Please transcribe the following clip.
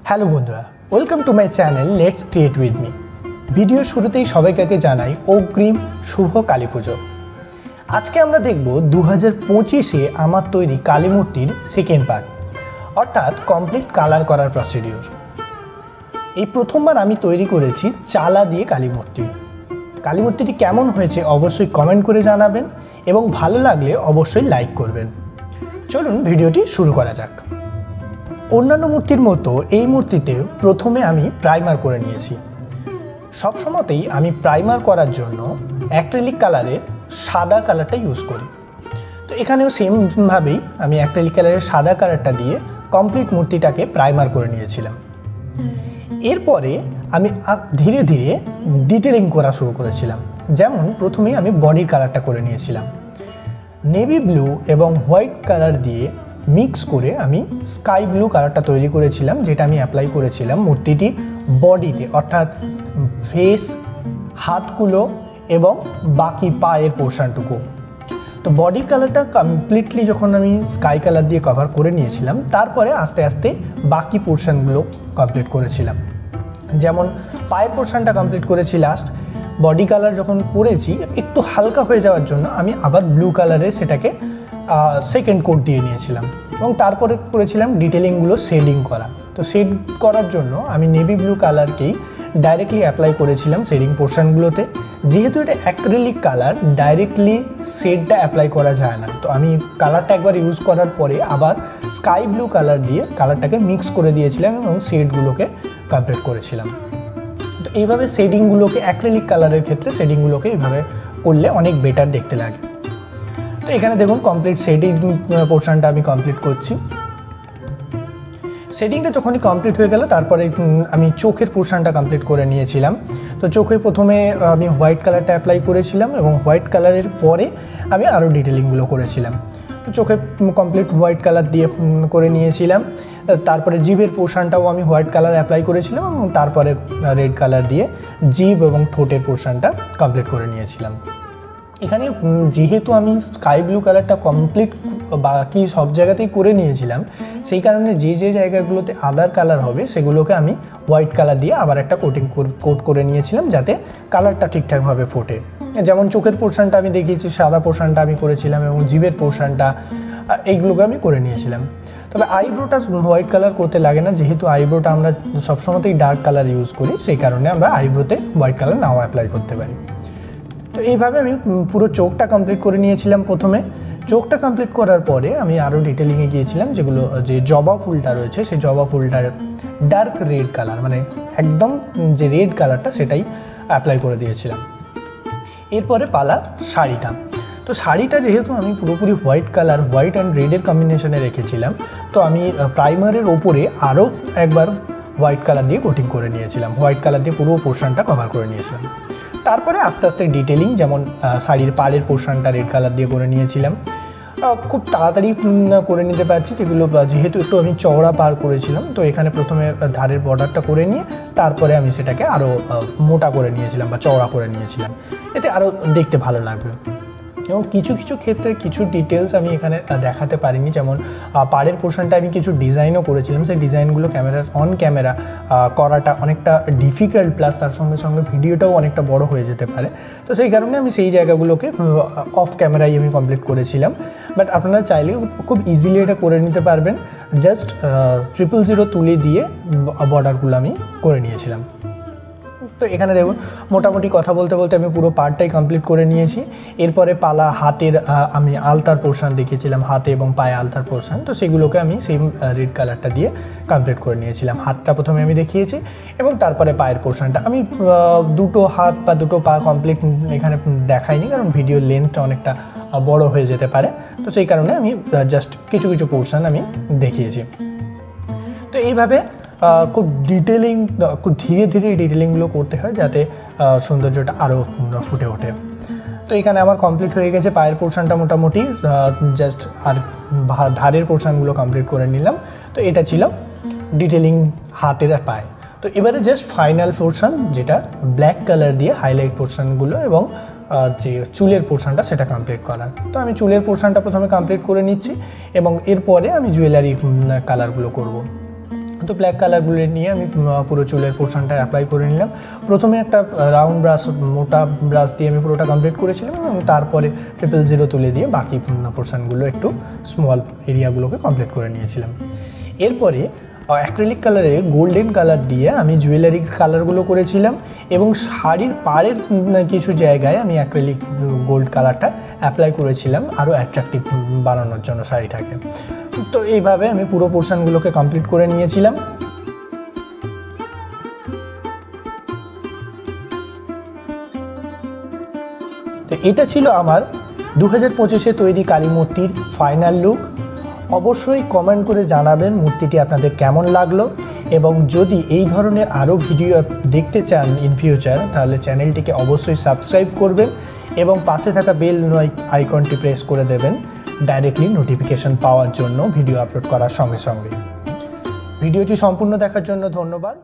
Hello বন্ধুরা, welcome to my channel let's create with me. Video শুরুতেই সবাইকে জানাই অগ্রিম শুভ কালী পুজো। আজকে আমরা দেখব 2025-এ আমার তৈরি কালী মূর্তির সেকেন্ড পার্ট, অর্থাৎ কমপ্লিট কালার করার প্রসিডিওর। এই প্রথমবার আমি তৈরি করেছি চালা দিয়ে কালী মূর্তি। কালী মূর্তিটি কেমন হয়েছে অবশ্যই কমেন্ট করে জানাবেন এবং ভালো লাগলে অবশ্যই লাইক করবেন। চলুন ভিডিওটি শুরু করা যাক। অন্যান্য মূর্তির মতো এই মূর্তিতে প্রথমে আমি প্রাইমার করে নিয়েছি। সবসময়তেই আমি প্রাইমার করার জন্য অ্যাক্রিলিক কালারের সাদা কালারটা ইউজ করি। তো এখানেও সেমভাবেই আমি অ্যাক্রিলিক কালারের সাদা কালারটা দিয়ে কমপ্লিট মূর্তিটাকে প্রাইমার করে নিয়েছিলাম। এরপরে আমি ধীরে ধীরে ডিটেলিং করা শুরু করেছিলাম। যেমন প্রথমেই আমি বডির কালারটা করে নিয়েছিলাম। নেভি ব্লু এবং হোয়াইট কালার দিয়ে মিক্স করে আমি স্কাই ব্লু কালারটা তৈরি করেছিলাম, যেটা আমি অ্যাপ্লাই করেছিলাম মূর্তিটি বডিতে, অর্থাৎ ফেস, হাতগুলো এবং বাকি পায়ের পোর্শনটুকু। তো বডির কালারটা কমপ্লিটলি যখন আমি স্কাই কালার দিয়ে কভার করে নিয়েছিলাম, তারপরে আস্তে আস্তে বাকি পোর্শনগুলো কমপ্লিট করেছিলাম। যেমন পায়ের পোর্শনটা কমপ্লিট করেছি লাস্ট। বডি কালার যখন করেছি একটু হালকা হয়ে যাওয়ার জন্য আমি আবার ব্লু কালারে সেটাকে সেকেন্ড কোট দিয়ে নিয়েছিলাম এবং তারপরে করেছিলাম ডিটেলিংগুলো শেডিং করা। তো শেড করার জন্য আমি নেভি ব্লু কালারকেই ডাইরেক্টলি অ্যাপ্লাই করেছিলাম শেডিং পোর্শনগুলোতে। যেহেতু এটা অ্যাক্রিলিক কালার, ডাইরেক্টলি শেডটা অ্যাপ্লাই করা যায় না, তো আমি কালারটা একবার ইউজ করার পরে আবার স্কাই ব্লু কালার দিয়ে কালারটাকে মিক্স করে দিয়েছিলাম এবং শেডগুলোকে কমপ্লিট করেছিলাম। তো এইভাবে শেডিংগুলোকে, অ্যাক্রিলিক কালারের ক্ষেত্রে শেডিংগুলোকে এইভাবে করলে অনেক বেটার দেখতে লাগে। তো এখানে দেখুন কমপ্লিট শেডিং পোর্শনটা আমি কমপ্লিট করছি। শেডিংটা যখনই কমপ্লিট হয়ে গেল, তারপরে আমি চোখের পোর্শনটা কমপ্লিট করে নিয়েছিলাম। তো চোখে প্রথমে আমি হোয়াইট কালারটা অ্যাপ্লাই করেছিলাম এবং হোয়াইট কালারের পরে আমি আরও ডিটেলিংগুলো করেছিলাম। তো চোখে কমপ্লিট হোয়াইট কালার দিয়ে করে নিয়েছিলাম। তারপরে জিভের পোর্শনটাও আমি হোয়াইট কালার অ্যাপ্লাই করেছিলাম এবং তারপরে রেড কালার দিয়ে জিভ এবং ঠোঁটের পোর্শনটা কমপ্লিট করে নিয়েছিলাম। এখানে যেহেতু আমি স্কাই ব্লু কালারটা কমপ্লিট বাকি সব জায়গাতেই করে নিয়েছিলাম, সেই কারণে যে যে জায়গাগুলোতে আদার কালার হবে সেগুলোকে আমি হোয়াইট কালার দিয়ে আবার একটা কোট করে নিয়েছিলাম, যাতে কালারটা ঠিকঠাকভাবে ফোটে। যেমন চোখের পোর্শনটা আমি দেখিয়েছি, সাদা পোর্শনটা আমি করেছিলাম এবং জিভের পোর্শনটা, এইগুলোকে আমি করে নিয়েছিলাম। তবে আইব্রোটা হোয়াইট কালার করতে লাগে না, যেহেতু আইব্রোটা আমরা সবসময়তেই ডার্ক কালার ইউজ করি, সেই কারণে আমরা আইব্রোতে হোয়াইট কালার নাও অ্যাপ্লাই করতে পারি। তো এইভাবে আমি পুরো চোখটা কমপ্লিট করে নিয়েছিলাম। প্রথমে চোখটা কমপ্লিট করার পরে আমি আরও ডিটেলিংয়ে গিয়েছিলাম, যেগুলো যে জবা ফুলটা রয়েছে সেই জবা ফুলটার ডার্ক রেড কালার, মানে একদম যে রেড কালারটা সেটাই অ্যাপ্লাই করে দিয়েছিলাম। এরপরে পালা শাড়িটা। তো শাড়িটা যেহেতু আমি পুরোপুরি হোয়াইট কালার, হোয়াইট অ্যান্ড রেডের কম্বিনেশনে রেখেছিলাম, তো আমি প্রাইমারের ওপরে আরও একবার হোয়াইট কালার দিয়ে কোটিং করে নিয়েছিলাম। হোয়াইট কালার দিয়ে পুরো পোর্শনটা কভার করে নিয়েছিলাম। তারপরে আস্তে আস্তে ডিটেলিং, যেমন শাড়ির পাড়ের পোর্শনটা রেড কালার দিয়ে করে নিয়েছিলাম। খুব তাড়াতাড়ি করে নিতে পারছি, যেগুলো যেহেতু একটু আমি চওড়া পার করেছিলাম, তো এখানে প্রথমে ধারের বর্ডারটা করে নিয়ে তারপরে আমি সেটাকে আরও মোটা করে নিয়েছিলাম বা চওড়া করে নিয়েছিলাম, এতে আরও দেখতে ভালো লাগবে। এবং কিছু কিছু ক্ষেত্রে কিছু ডিটেলস আমি এখানে দেখাতে পারিনি, যেমন পাড়ের পোর্শনটা আমি কিছু ডিজাইনও করেছিলাম। সেই ডিজাইনগুলো অন ক্যামেরা করাটা অনেকটা ডিফিকাল্ট, প্লাস তার সঙ্গে সঙ্গে ভিডিওটাও অনেকটা বড় হয়ে যেতে পারে। তো সেই কারণে আমি সেই জায়গাগুলোকে অফ ক্যামেরায় আমি কমপ্লিট করেছিলাম। বাট আপনারা চাইলে খুব ইজিলি এটা করে নিতে পারবেন। জাস্ট 000 তুলে দিয়ে বর্ডারগুলো আমি করে নিয়েছিলাম। তো এখানে দেখুন মোটামুটি কথা বলতে বলতে আমি পুরো পার্টটাই কমপ্লিট করে নিয়েছি। এরপরে পালা হাতের, আমি আলতার পোর্শন দেখিয়েছিলাম, হাতে এবং পায়ে আলতার পোর্শন, তো সেগুলোকে আমি সেম রেড কালারটা দিয়ে কমপ্লিট করে নিয়েছিলাম। হাতটা প্রথমে আমি দেখিয়েছি এবং তারপরে পায়ের পোর্শনটা আমি দুটো হাত বা দুটো পা কমপ্লিট এখানে দেখাইনি, কারণ ভিডিওর লেন্থটা অনেকটা বড় হয়ে যেতে পারে। তো সেই কারণে আমি জাস্ট কিছু কিছু পোর্শন আমি দেখিয়েছি। তো এইভাবে খুব ডিটেলিং, খুব ধীরে ধীরে ডিটেলিংগুলো করতে হয়, যাতে সৌন্দর্যটা আরও ফুটে ওঠে। তো এখানে আমার কমপ্লিট হয়ে গেছে পায়ের পোর্শনটা মোটামুটি, জাস্ট আর ধারের পোর্শনগুলো কমপ্লিট করে নিলাম। তো এটা ছিল ডিটেলিং হাতের আর পায়ে। তো এবারে জাস্ট ফাইনাল পোর্শন, যেটা ব্ল্যাক কালার দিয়ে হাইলাইট পোর্শনগুলো এবং যে চুলের পোর্শনটা সেটা কমপ্লিট করার। তো আমি চুলের পোর্শনটা প্রথমে কমপ্লিট করে নিচ্ছি এবং এরপরে আমি জুয়েলারি কালারগুলো করব। তো ব্ল্যাক কালারগুলো নিয়ে আমি পুরো চুলের পোর্শনটা অ্যাপ্লাই করে নিলাম। প্রথমে একটা রাউন্ড ব্রাশ, মোটা ব্রাশ দিয়ে আমি পুরোটা কমপ্লিট করেছিলাম এবং তারপরে 000 তুলে দিয়ে বাকি পোর্শনগুলো একটু স্মল এরিয়াগুলোকে কমপ্লিট করে নিয়েছিলাম। এরপরে অ্যাক্রিলিক কালারে গোল্ডেন কালার দিয়ে আমি জুয়েলারি কালারগুলো করেছিলাম এবং শাড়ির পাড়ের কিছু জায়গায় আমি অ্যাক্রিলিক গোল্ড কালারটা অ্যাপ্লাই করেছিলাম আরও অ্যাট্রাকটিভ বানানোর জন্য শাড়িটাকে। তো এইভাবে আমি পুরো পোর্শনগুলোকে কমপ্লিট করে নিয়েছিলাম। তো এটা ছিল আমার 2025-এ তৈরি কালী মূর্তির ফাইনাল লুক। অবশ্যই কমেন্ট করে জানাবেন মূর্তিটি আপনাদের কেমন লাগলো, এবং যদি এই ধরনের আরও ভিডিও দেখতে চান ইন ফিউচার তাহলে চ্যানেলটিকে অবশ্যই সাবস্ক্রাইব করবেন এবং পাশে থাকা বেল আইকনটি প্রেস করে দেবেন ডাইরেক্টলি নোটিফিকেশন পাওয়ার জন্য ভিডিও আপলোড করার সঙ্গে সঙ্গে। ভিডিওটি সম্পূর্ণ দেখার জন্য ধন্যবাদ।